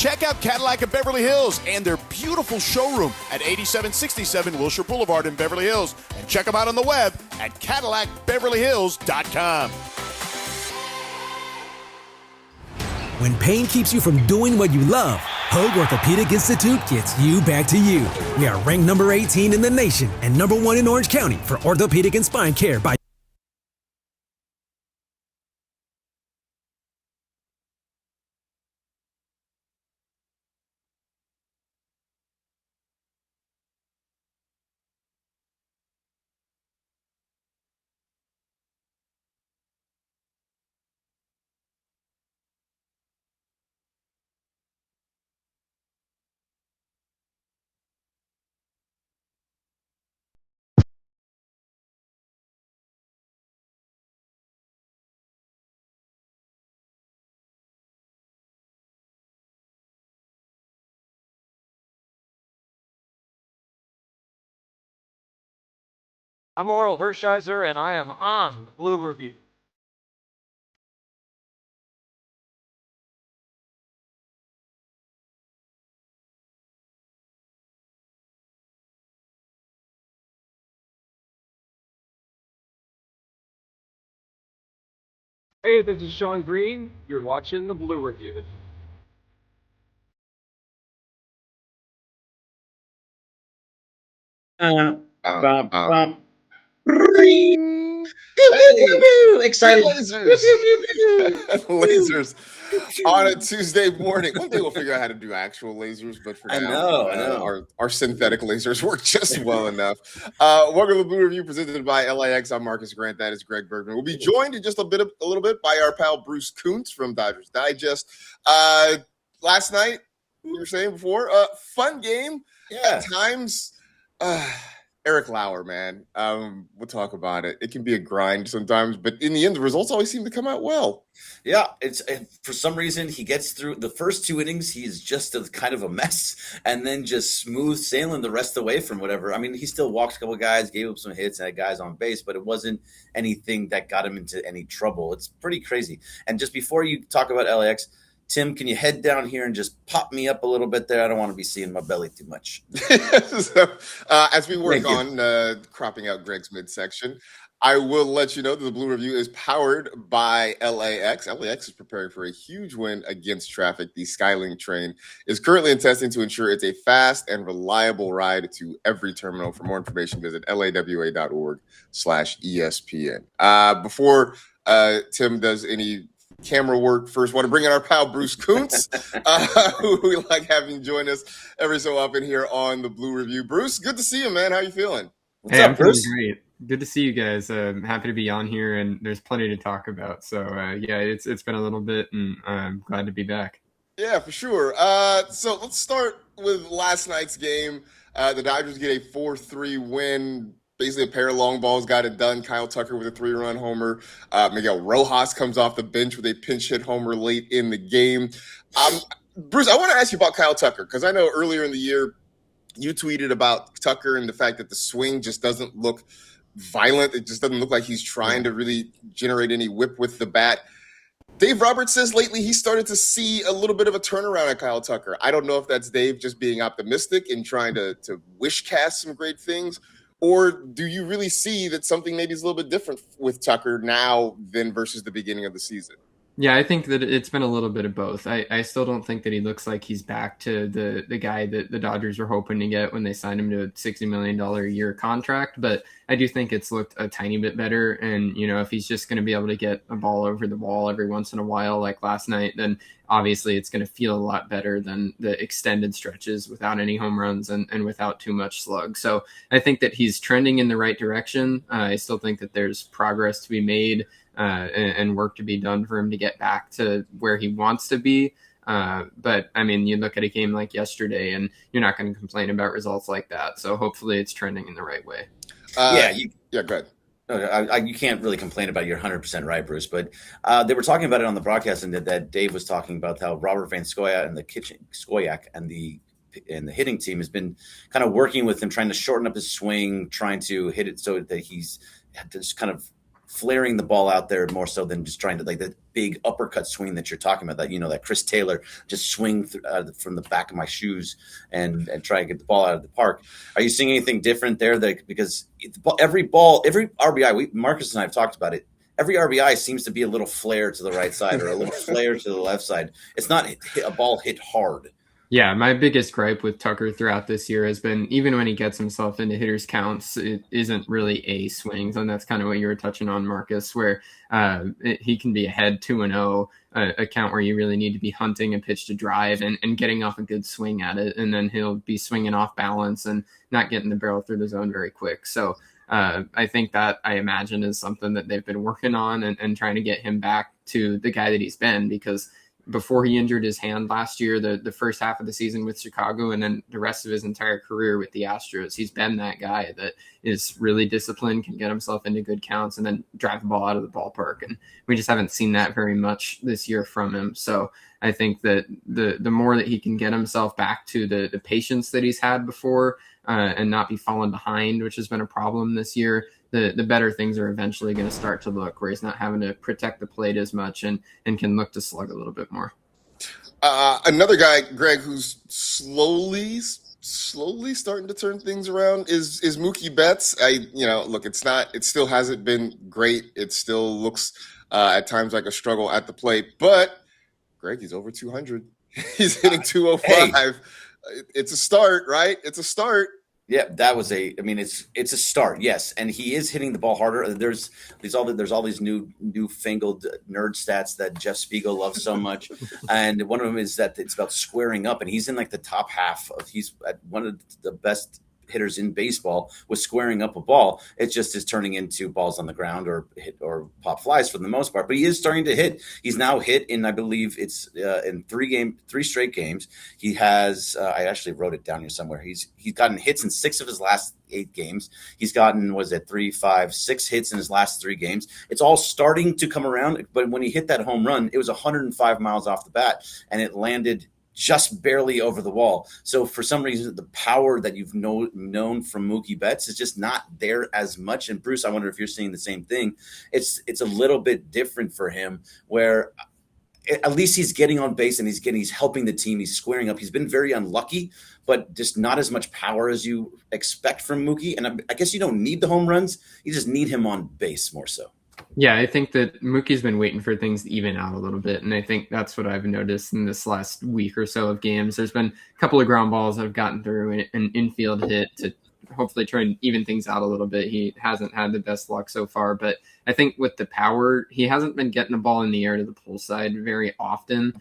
Check out Cadillac of Beverly Hills and their beautiful showroom at 8767 Wilshire Boulevard in Beverly Hills. And check them out on the web at CadillacBeverlyHills.com. When pain keeps you from doing what you love, Hoag Orthopedic Institute gets you back to you. We are ranked number 18 in the nation and number 1 in Orange County for orthopedic and spine care by I'm Oral Hershiser, and I am on the Blue Review. Hey, this is Sean Green. You're watching the Blue Review. Excited. Lasers on a Tuesday morning. One day we'll figure out how to do actual lasers, but for now, I know. Our synthetic lasers work just well enough. Welcome to the Blue Review presented by LAX. I'm Marcus Grant. That is Greg Bergman. We'll be joined in just a little bit by our pal Bruce Kuntz from Dodgers Digest. Last night, we were saying before, fun game. Yeah. At times, Eric Lauer, man. We'll talk about it. It can be a grind sometimes, but in the end, the results always seem to come out well. Yeah, it's for some reason he gets through the first 2 innings. He's just kind of a mess, and then just smooth sailing the rest away from whatever. I mean, he still walked a couple of guys, gave up some hits, and had guys on base, but it wasn't anything that got him into any trouble. It's pretty crazy. And just before you talk about LAX, Tim, can you head down here and just pop me up a little bit there? I don't want to be seeing my belly too much. So, as we work on cropping out Greg's midsection, I will let you know that the Blue Review is powered by LAX. LAX is preparing for a huge win against traffic. The Skylink train is currently in testing to ensure it's a fast and reliable ride to every terminal. For more information, visit lawa.org/ESPN. Before Tim does any camera work, first want to bring in our pal Bruce Kuntz, who we like having join us every so often here on the Blue Review. Bruce, good to see you, man. How you feeling? What's up, I'm feeling great. Good to see you guys. I'm happy to be on here, and there's plenty to talk about. So yeah, it's been a little bit, and I'm glad to be back. Yeah, for sure. So let's start with last night's game. The Dodgers get a 4-3 win. Basically, a pair of long balls got it done. Kyle Tucker with a 3-run homer. Miguel Rojas comes off the bench with a pinch hit homer late in the game. Bruce, I want to ask you about Kyle Tucker, because I know earlier in the year you tweeted about Tucker and the fact that the swing just doesn't look violent. It just doesn't look like he's trying to really generate any whip with the bat. Dave Roberts says lately he started to see a little bit of a turnaround at Kyle Tucker. I don't know if that's Dave just being optimistic and trying to wish cast some great things, or do you really see that something maybe is a little bit different with Tucker now than versus the beginning of the season? Yeah, I think that it's been a little bit of both. I still don't think that he looks like he's back to the guy that the Dodgers were hoping to get when they signed him to a $60 million a year contract. But I do think it's looked a tiny bit better. And, you know, if he's just going to be able to get a ball over the wall every once in a while, like last night, then obviously it's going to feel a lot better than the extended stretches without any home runs and without too much slug. So I think that he's trending in the right direction. I still think that there's progress to be made. And work to be done for him to get back to where he wants to be. But, I mean, you look at a game like yesterday, and you're not going to complain about results like that. So hopefully it's trending in the right way. Go ahead. You can't really complain about it. You're 100% right, Bruce. But they were talking about it on the broadcast, and that Dave was talking about how Robert Van Scoyoc and the hitting team has been kind of working with him, trying to shorten up his swing, trying to hit it so that he's just kind of flaring the ball out there more so than just trying to like the big uppercut swing that you're talking about. That that Chris Taylor just swing from the back of my shoes and try to get the ball out of the park. Are you seeing anything different there? Because every RBI, Marcus and I have talked about it. Every RBI seems to be a little flare to the right side or a little flare to the left side. It's not a ball hit hard. Yeah, my biggest gripe with Tucker throughout this year has been even when he gets himself into hitters counts, it isn't really A swings. And that's kind of what you were touching on, Marcus, where he can be ahead 2-0, a count where you really need to be hunting a pitch to drive and getting off a good swing at it. And then he'll be swinging off balance and not getting the barrel through the zone very quick. So I think that I imagine is something that they've been working on and trying to get him back to the guy that he's been, because before he injured his hand last year, the first half of the season with Chicago and then the rest of his entire career with the Astros, he's been that guy that is really disciplined, can get himself into good counts and then drive the ball out of the ballpark. And we just haven't seen that very much this year from him. So I think that the more that he can get himself back to the patience that he's had before and not be falling behind, which has been a problem this year, the better things are eventually going to start to look, where he's not having to protect the plate as much and can look to slug a little bit more. Another guy, Greg, who's slowly starting to turn things around is Mookie Betts. Look, it still hasn't been great. It still looks at times like a struggle at the plate, but Greg, he's over 200. He's hitting 205. Hey. It's a start, right? It's a start. Yeah, that was it's a start, yes, and he is hitting the ball harder. There's all these newfangled nerd stats that Jeff Spiegel loves so much, and one of them is that it's about squaring up, and he's in like the top half he's at one of the best hitters in baseball with squaring up a ball. It just is turning into balls on the ground or hit or pop flies for the most part, but he is starting to hit. He's now hit in, I believe it's in three straight games. He has, I actually wrote it down here somewhere. He's gotten hits in 6 of his last 8 games. He's gotten, 6 hits in his last 3 games. It's all starting to come around, but when he hit that home run, it was 105 miles off the bat and it landed just barely over the wall. So for some reason, the power that you've known from Mookie Betts is just not there as much. And Bruce, I wonder if you're seeing the same thing. It's a little bit different for him, where at least he's getting on base and he's helping the team. He's squaring up. He's been very unlucky, but just not as much power as you expect from Mookie. And I guess you don't need the home runs. You just need him on base more so. Yeah, I think that Mookie's been waiting for things to even out a little bit, and I think that's what I've noticed in this last week or so of games. There's been a couple of ground balls that have gotten through an infield hit to hopefully try and even things out a little bit. He hasn't had the best luck so far, but I think with the power, he hasn't been getting the ball in the air to the pull side very often.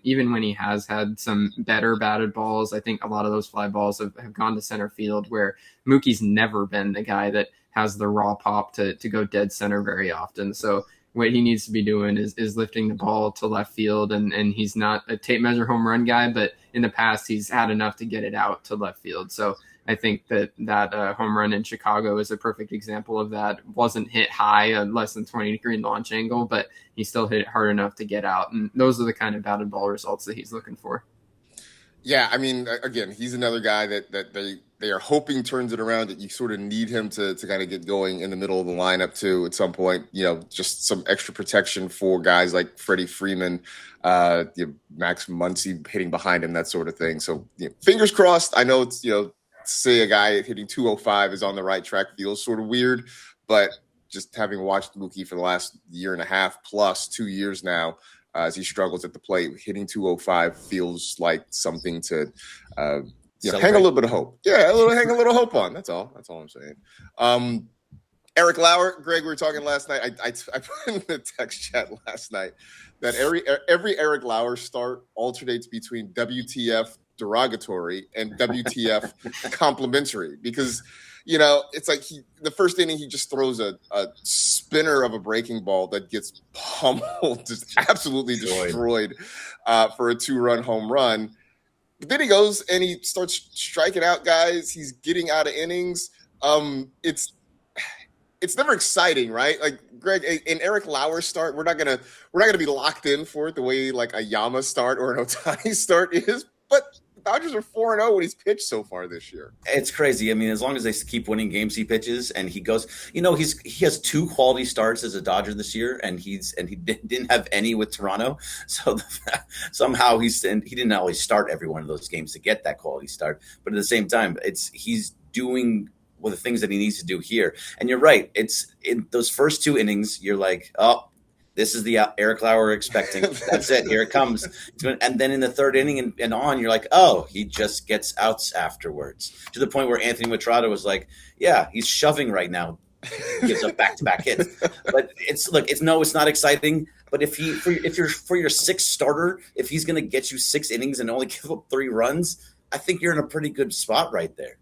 Even when he has had some better batted balls, I think a lot of those fly balls have gone to center field, where Mookie's never been the guy that has the raw pop to go dead center very often. So what he needs to be doing is lifting the ball to left field. And he's not a tape measure home run guy, but in the past he's had enough to get it out to left field. So I think that home run in Chicago is a perfect example of that. Wasn't hit high, a less than 20-degree launch angle, but he still hit it hard enough to get out. And those are the kind of batted ball results that he's looking for. Yeah, I mean, again, he's another guy that they are hoping turns it around, that you sort of need him to kind of get going in the middle of the lineup too at some point. Just some extra protection for guys like Freddie Freeman, Max Muncy hitting behind him, that sort of thing. So fingers crossed. I know it's, say a guy hitting 205 is on the right track feels sort of weird, but just having watched Mookie for the last year and a half plus 2 years now, as he struggles at the plate, hitting 205 feels like something to hang a little bit of hope. Yeah, hang a little hope on. That's all I'm saying. Eric Lauer, Greg, we were talking last night. I put in the text chat last night that every Eric Lauer start alternates between WTF derogatory and WTF complimentary, because it's like the first inning he just throws a spinner of a breaking ball that gets pummeled, just absolutely destroyed for a 2-run home run. But then he goes and he starts striking out guys. He's getting out of innings. It's never exciting, right? Like, Greg, an Eric Lauer start, we're not gonna be locked in for it the way like a Yama start or an Ohtani start is. But Dodgers are 4-0 when he's pitched so far this year. It's crazy. I mean, as long as they keep winning games he pitches and he goes, he has 2 quality starts as a Dodger this year, and he didn't have any with Toronto. So somehow he didn't always start every one of those games to get that quality start. But at the same time, he's doing the things that he needs to do here. And you're right. It's in those first 2 innings, you're like, oh, this is the Eric Lauer we're expecting. That's it. Here it comes. And then in the 3rd inning and on, you're like, oh, he just gets outs afterwards, to the point where Anthony Machado was like, yeah, he's shoving right now. Gives up back-to-back hits. But it's not exciting. But if you're for your 6th starter, if he's going to get you 6 innings and only give up 3 runs, I think you're in a pretty good spot right there.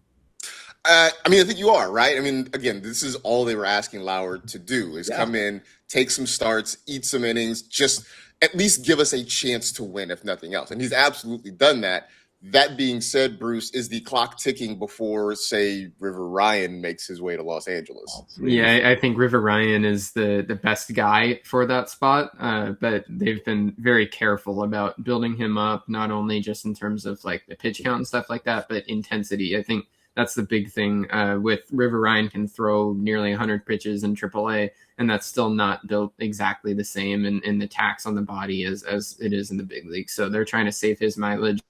I think you are, right? I mean, again, this is all they were asking Lauer to do is come in, take some starts, eat some innings, just at least give us a chance to win, if nothing else. And he's absolutely done that. That being said, Bruce, is the clock ticking before, say, River Ryan makes his way to Los Angeles? Yeah, I think River Ryan is the best guy for that spot, but they've been very careful about building him up, not only just in terms of like the pitch count and stuff like that, but intensity. I think that's the big thing with River Ryan can throw nearly 100 pitches in AAA, and that's still not built exactly the same in the tax on the body as it is in the big leagues. So they're trying to save his mileage,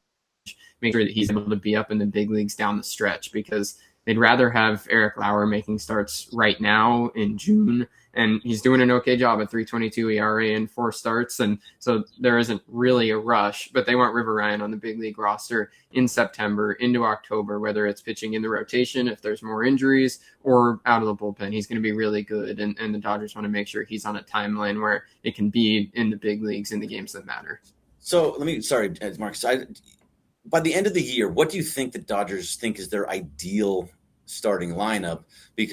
make sure that he's able to be up in the big leagues down the stretch, because they'd rather have Eric Lauer making starts right now in June, and he's doing an okay job at 3.22 ERA in 4 starts, and so there isn't really a rush, but they want River Ryan on the big league roster in September into October, whether it's pitching in the rotation if there's more injuries or out of the bullpen. He's going to be really good, and the Dodgers want to make sure he's on a timeline where it can be in the big leagues in the games that matter. So Marcus, by the end of the year, what do you think the Dodgers think is their ideal starting lineup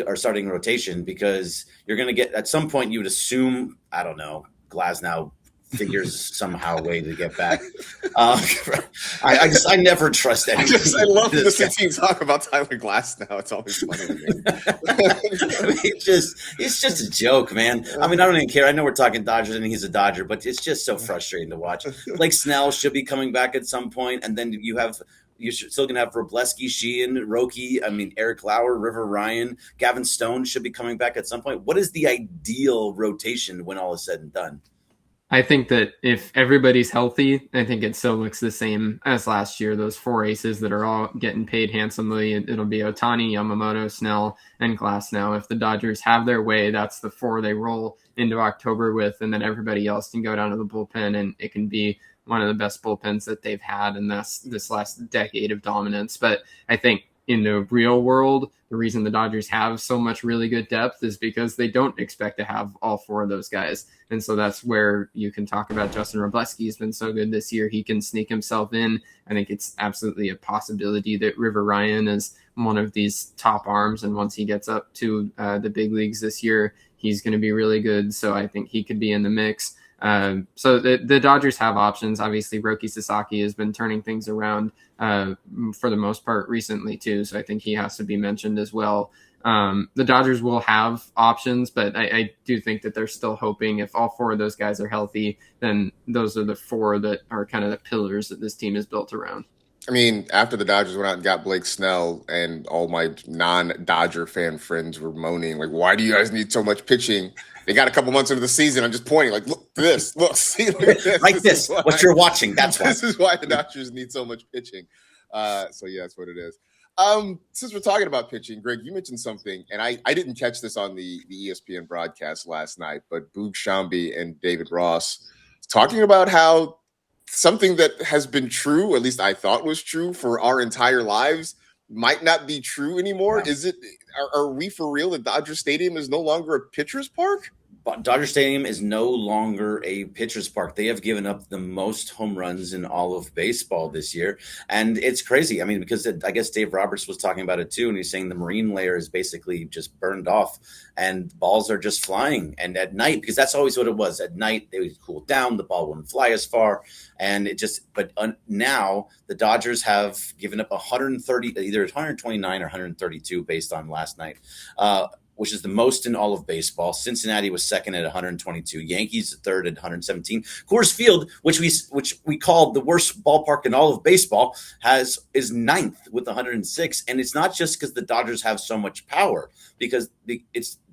or starting rotation? Because you're going to get, at some point, you would assume, I don't know, Glasnow figures somehow a way to get back. I never trust anyone. I love listening to you talk about Tyler Glasnow. It's always funny to me. It's just a joke, man. I mean, I don't even care. I know we're talking Dodgers and he's a Dodger, but it's just so frustrating to watch. Blake Snell should be coming back at some point, and then you're still going to have Wroblewski, Sheehan, Roki, Eric Lauer, River Ryan, Gavin Stone should be coming back at some point. What is the ideal rotation when all is said and done? I think that if everybody's healthy, I think it still looks the same as last year. Those 4 aces that are all getting paid handsomely, it'll be Ohtani, Yamamoto, Snell, and Glasnow. If the Dodgers have their way, that's the 4 they roll into October with, and then everybody else can go down to the bullpen, and it can be one of the best bullpens that they've had in this last decade of dominance. But I think in the real world, the reason the Dodgers have so much really good depth is because they don't expect to have all 4 of those guys. And so that's where you can talk about Justin Wroblewski. He's been so good this year. He can sneak himself in. I think it's absolutely a possibility that River Ryan is one of these top arms. And once he gets up to the big leagues this year, he's going to be really good. So I think he could be in the mix. So the Dodgers have options. Obviously, Roki Sasaki has been turning things around for the most part recently too. So I think he has to be mentioned as well. The Dodgers will have options, but I do think that they're still hoping if all 4 of those guys are healthy, then those are the 4 that are kind of the pillars that this team is built around. I mean, after the Dodgers went out and got Blake Snell, and all my non-Dodger fan friends were moaning, like, why do you guys need so much pitching? They got a couple months into the season. I'm just pointing, like, look, this, look, see, look at this. Like this, what you're watching, that's why. This is why the Dodgers need so much pitching. So, yeah, that's what it is. Since we're talking about pitching, Greg, you mentioned something, and I didn't catch this on the ESPN broadcast last night, but Boog Shambi and David Ross talking about how something that has been true, at least I thought was true for our entire lives, might not be true anymore. Yeah. Is it? Are we for real that Dodger Stadium is no longer a pitcher's park? Dodger Stadium is no longer a pitcher's park. They have given up the most home runs in all of baseball this year. And it's crazy. I mean, because I guess Dave Roberts was talking about it too. And he's saying the marine layer is basically just burned off and balls are just flying. And at night, because that's always what it was. At night, they would cool down. The ball wouldn't fly as far. And now the Dodgers have given up 130, either 129 or 132 based on last night. which is the most in all of baseball. Cincinnati was second at 122. Yankees third at 117. Coors Field, which we called the worst ballpark in all of baseball, is ninth with 106. And it's not just because the Dodgers have so much power, because the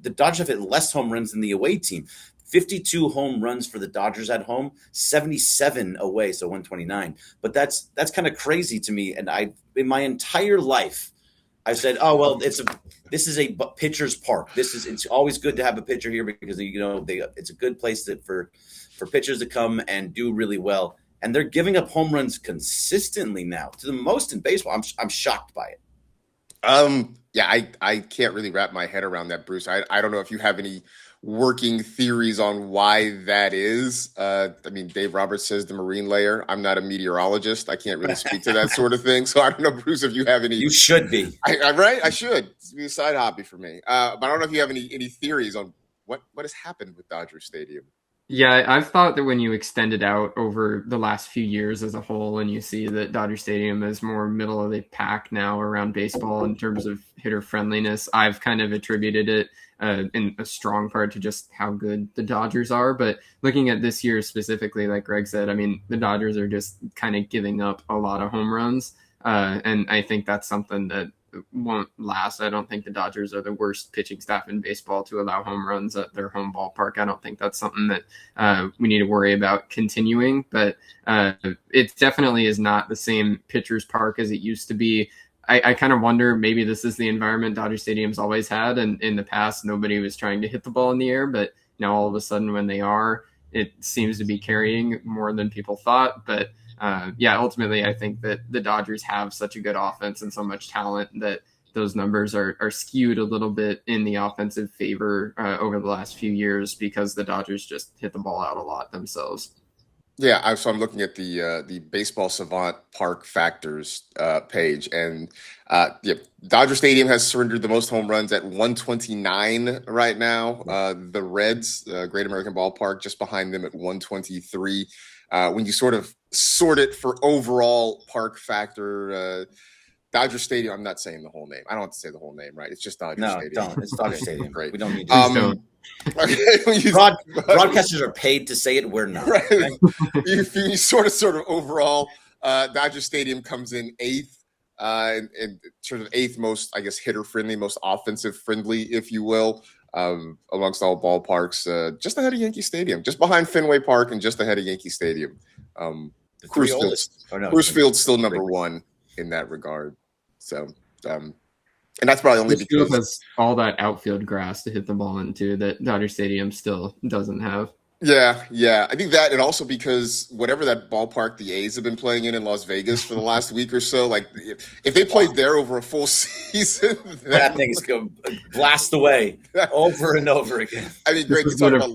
Dodgers have hit less home runs than the away team. 52 home runs for the Dodgers at home, 77 away, so 129. But that's kind of crazy to me. And in my entire life, I've said, oh well, this is a pitcher's park. It's always good to have a pitcher here because it's a good place for pitchers to come and do really well. And they're giving up home runs consistently now, to the most in baseball. I'm shocked by it. Yeah, I can't really wrap my head around that, Bruce. I don't know if you have any working theories on why that is. I mean, Dave Roberts says the marine layer. I'm not a meteorologist. I can't really speak to that sort of thing. So I don't know, Bruce, if you have any. You should be. Right? I should. It's be a side hobby for me. But I don't know if you have any theories on what has happened with Dodger Stadium. Yeah, I've thought that when you extend it out over the last few years as a whole, and you see that Dodger Stadium is more middle of the pack now around baseball in terms of hitter friendliness, I've kind of attributed it in a strong part to just how good the Dodgers are. But looking at this year specifically, like Greg said, I mean, the Dodgers are just kind of giving up a lot of home runs. And I think that's something that won't last. I don't think the Dodgers are the worst pitching staff in baseball to allow home runs at their home ballpark. I don't think that's something that we need to worry about continuing, but it definitely is not the same pitcher's park as it used to be. I kind of wonder, maybe this is the environment Dodger Stadium's always had, and in the past nobody was trying to hit the ball in the air, but now all of a sudden when they are, it seems to be carrying more than people thought. But ultimately, I think that the Dodgers have such a good offense and so much talent that those numbers are skewed a little bit in the offensive favor over the last few years because the Dodgers just hit the ball out a lot themselves. Yeah, so I'm looking at the Baseball Savant Park Factors page, and Dodger Stadium has surrendered the most home runs at 129 right now. The Reds, Great American Ballpark, just behind them at 123. When you sort of sort it for overall park factor, Dodger Stadium, I'm not saying the whole name. I don't have to say the whole name, right? It's just Dodger Stadium. No, don't. It's Dodger Stadium. Great. We don't need to. Broadcasters are paid to say it. We're not. Right. You sort of overall, Dodger Stadium comes in eighth, and sort of eighth most, I guess, hitter friendly, most offensive friendly, if you will, amongst all ballparks, just ahead of Yankee Stadium, just behind Fenway Park, and just ahead of Yankee Stadium. Coors Field's still number one in that regard. So, and that's probably only because has all that outfield grass to hit the ball into that Dodger Stadium still doesn't have. Yeah. I think that, and also because whatever that ballpark the A's have been playing in Las Vegas for the last week or so, like if they played there over a full season, that thing's going to blast away over and over again. I mean, Greg, you talk about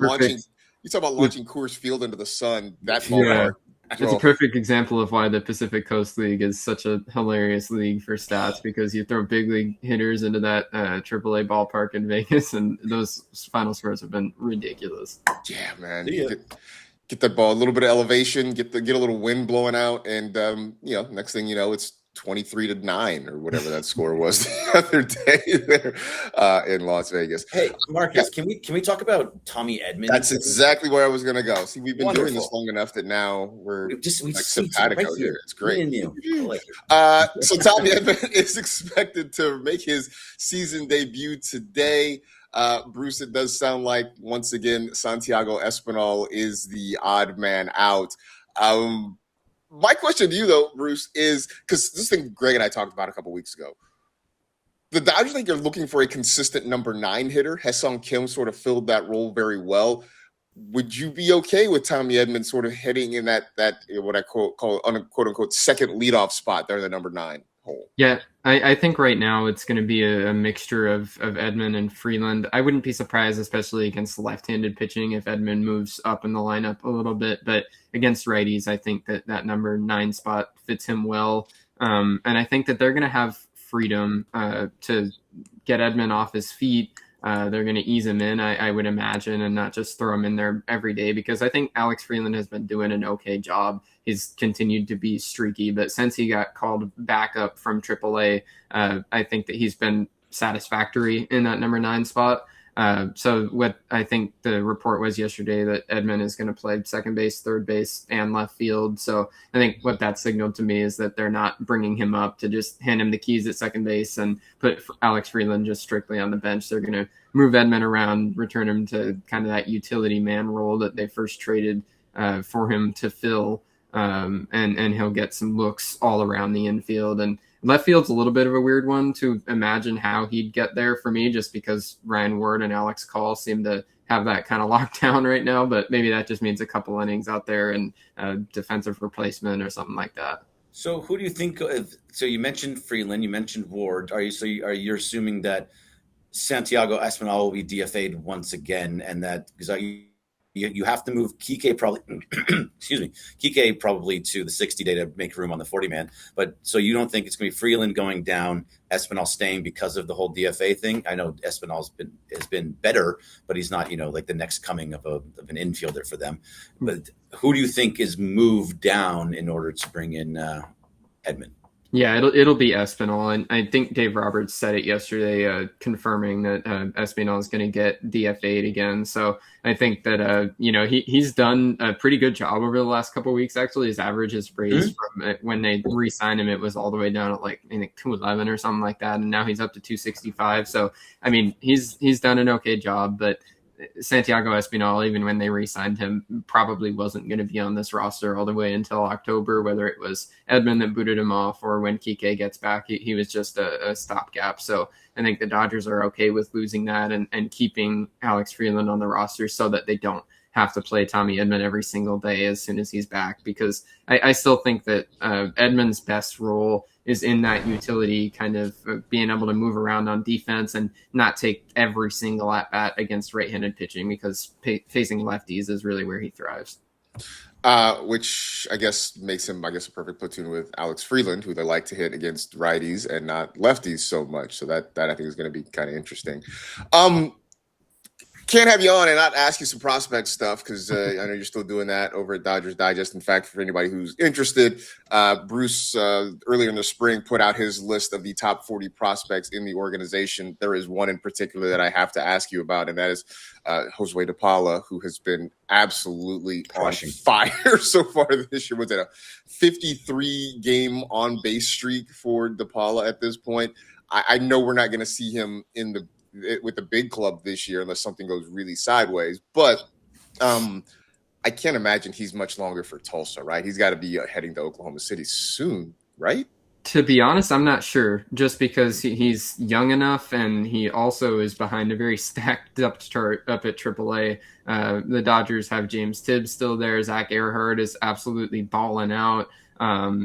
launching Coors Field into the sun. That ballpark. It's a perfect example of why the Pacific Coast League is such a hilarious league for stats, because you throw big league hitters into that AAA ballpark in Vegas, and those final scores have been ridiculous. Yeah, man. Get that ball, a little bit of elevation, get a little wind blowing out, and next thing you know, it's 23-9 or whatever that score was the other day there in Las Vegas. Hey, Marcus, can we talk about Tommy Edman? That's exactly where I was going to go. See, we've been doing this long enough that now we're simpatico here. It's great. So Tommy Edman is expected to make his season debut today. Bruce, it does sound like once again Santiago Espinal is the odd man out. My question to you, though, Bruce, is because this thing Greg and I talked about a couple weeks ago. The Dodgers think they're looking for a consistent number 9 hitter. Ha-Seong Kim sort of filled that role very well. Would you be okay with Tommy Edman sort of heading in that what I call a quote unquote second leadoff spot there in the number 9 hole? Yeah, I think right now it's going to be a mixture of Edman and Freeland. I wouldn't be surprised, especially against left-handed pitching, if Edman moves up in the lineup a little bit. But against righties, I think that number 9 spot fits him well. And I think that they're going to have freedom to get Edman off his feet. They're going to ease him in, I would imagine, and not just throw him in there every day, because I think Alex Freeland has been doing an okay job. He's continued to be streaky, but since he got called back up from AAA, I think that he's been satisfactory in that number 9 spot. So what I think the report was yesterday that Edman is going to play second base, third base, and left field. So I think what that signaled to me is that they're not bringing him up to just hand him the keys at second base and put Alex Freeland just strictly on the bench. They're going to move Edman around, return him to kind of that utility man role that they first traded for him to fill. And he'll get some looks all around the infield. And left field's a little bit of a weird one to imagine how he'd get there for me, just because Ryan Ward and Alex Call seem to have that kind of locked down right now. But maybe that just means a couple innings out there and defensive replacement or something like that. So who do you think of? So you mentioned Freeland, you mentioned Ward. Are you assuming that Santiago Espinal will be DFA'd once again, and that because you have to move Kike probably, Kike probably to the 60 day to make room on the 40 man. But so you don't think it's going to be Freeland going down, Espinal staying because of the whole DFA thing? I know Espinal has been better, but he's not, like the next coming of an infielder for them. But who do you think is moved down in order to bring in Edman? Yeah, it'll be Espinal, and I think Dave Roberts said it yesterday, confirming that Espinal is going to get DFA'd again. So I think that he's done a pretty good job over the last couple of weeks. Actually, his average has raised from when they re-signed him, it was all the way down at I think 211 or something like that, and now he's up to 265. So I mean, he's done an okay job, but Santiago Espinal, even when they re-signed him, probably wasn't going to be on this roster all the way until October, whether it was Edman that booted him off or when Kike gets back, he was just a stopgap. So I think the Dodgers are okay with losing that and keeping Alex Freeland on the roster so that they don't have to play Tommy Edman every single day as soon as he's back, because I still think that Edman's best role is in that utility, kind of being able to move around on defense and not take every single at-bat against right-handed pitching, because facing lefties is really where he thrives. Which I guess makes him, a perfect platoon with Alex Freeland, who they like to hit against righties and not lefties so much. So that I think is going to be kind of interesting. Can't have you on and not ask you some prospect stuff, because I know you're still doing that over at Dodgers Digest. In fact, for anybody who's interested, Bruce earlier in the spring put out his list of the top 40 prospects in the organization. There is one in particular that I have to ask you about, and that is Josue De Paula, who has been absolutely on fire so far this year. Was it a 53-game on-base streak for De Paula at this point? I know we're not going to see him with the big club this year unless something goes really sideways, but I can't imagine he's much longer for Tulsa, right? He's got to be heading to Oklahoma City soon, right? To be honest, I'm not sure, just because he's young enough, and he also is behind a very stacked depth chart up at AAA. The Dodgers have James Tibbs still there. Zach Earhart is absolutely balling out.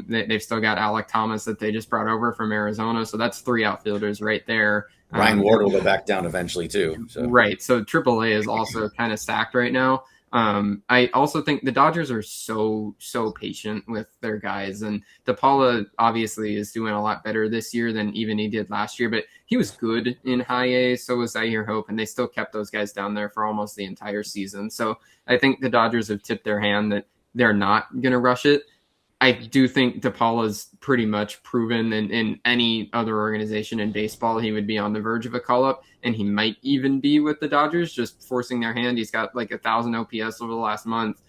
They've still got Alec Thomas that they just brought over from Arizona, so that's 3 outfielders right there. Ryan Ward will go back down eventually too. So. Right, so AAA is also kind of stacked right now. I also think the Dodgers are so patient with their guys, and De Paula obviously is doing a lot better this year than even he did last year, but he was good in high A, so was Zaire Hope, and they still kept those guys down there for almost the entire season. So I think the Dodgers have tipped their hand that they're not going to rush it. I do think De Paula's pretty much proven in any other organization in baseball he would be on the verge of a call-up, and he might even be with the Dodgers, just forcing their hand. He's got 1,000 OPS over the last month.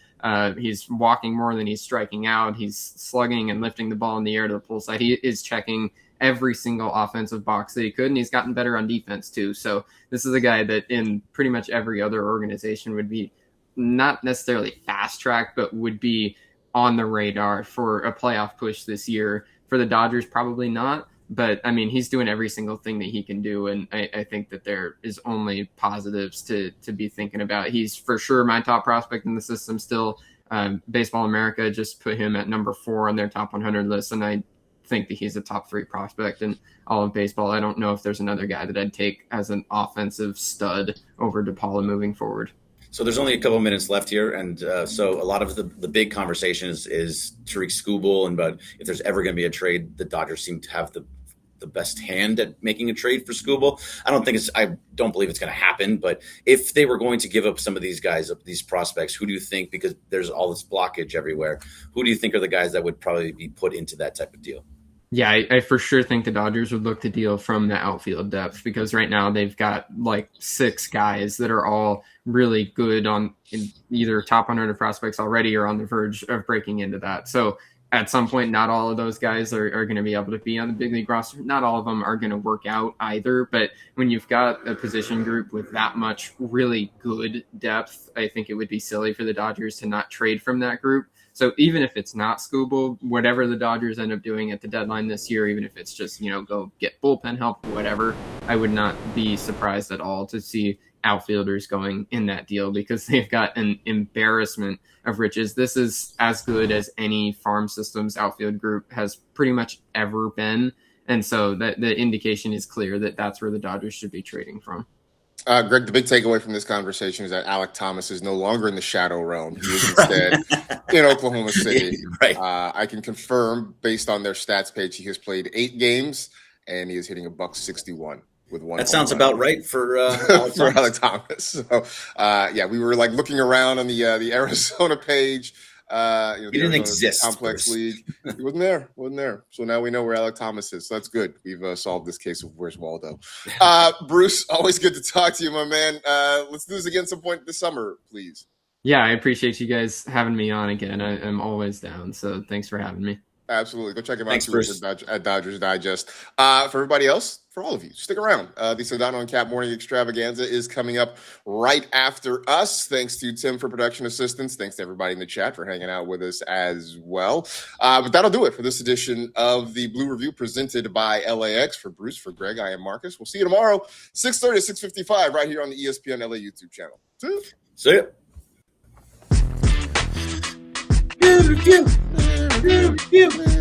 He's walking more than he's striking out. He's slugging and lifting the ball in the air to the pull side. He is checking every single offensive box that he could, and he's gotten better on defense too. So this is a guy that in pretty much every other organization would be not necessarily fast-tracked, but would be on the radar for a playoff push this year. For the Dodgers, probably not. But, I mean, he's doing every single thing that he can do, and I think that there is only positives to be thinking about. He's for sure my top prospect in the system still. Baseball America just put him at number 4 on their top 100 list, and I think that he's a top 3 prospect in all of baseball. I don't know if there's another guy that I'd take as an offensive stud over De Paula moving forward. So there's only a couple minutes left here, and so a lot of the big conversation is Tariq Skubal, and about if there's ever going to be a trade. The Dodgers seem to have the best hand at making a trade for Skubal. I don't believe it's going to happen, but if they were going to give up some of these guys, these prospects, who do you think, because there's all this blockage everywhere, who do you think are the guys that would probably be put into that type of deal? Yeah, I for sure think the Dodgers would look to deal from the outfield depth, because right now they've got like 6 guys that are all really good on either top 100 prospects already or on the verge of breaking into that. So at some point, not all of those guys are going to be able to be on the big league roster. Not all of them are going to work out either. But when you've got a position group with that much really good depth, I think it would be silly for the Dodgers to not trade from that group. So even if it's not Skubal, whatever the Dodgers end up doing at the deadline this year, even if it's just, go get bullpen help, whatever, I would not be surprised at all to see outfielders going in that deal, because they've got an embarrassment of riches. This is as good as any farm systems outfield group has pretty much ever been. And so that the indication is clear that that's where the Dodgers should be trading from. Greg, the big takeaway from this conversation is that Alek Thomas is no longer in the shadow realm. He is instead in Oklahoma City. Right. I can confirm, based on their stats page, he has played 8 games, and he is hitting $161 with 1. That sounds about right for Alek Thomas. So, we were like looking around on the Arizona page. He didn't exist. Complex league. He wasn't there. So now we know where Alek Thomas is. So that's good. We've solved this case of where's Waldo. Bruce, always good to talk to you, my man. Let's do this again some point this summer, please. Yeah, I appreciate you guys having me on again. I'm always down. So thanks for having me. Absolutely. Go check him Thanks, out at Dodgers Digest. For everybody else, for all of you, stick around. The Sedano and Cap Morning Extravaganza is coming up right after us. Thanks to Tim for production assistance. Thanks to everybody in the chat for hanging out with us as well. But that'll do it for this edition of the Blue Review presented by LAX. For Bruce, for Greg, I am Marcus. We'll see you tomorrow, 6:30 to 6:55, right here on the ESPN LA YouTube channel. See ya. Pew, pew, pew, pew.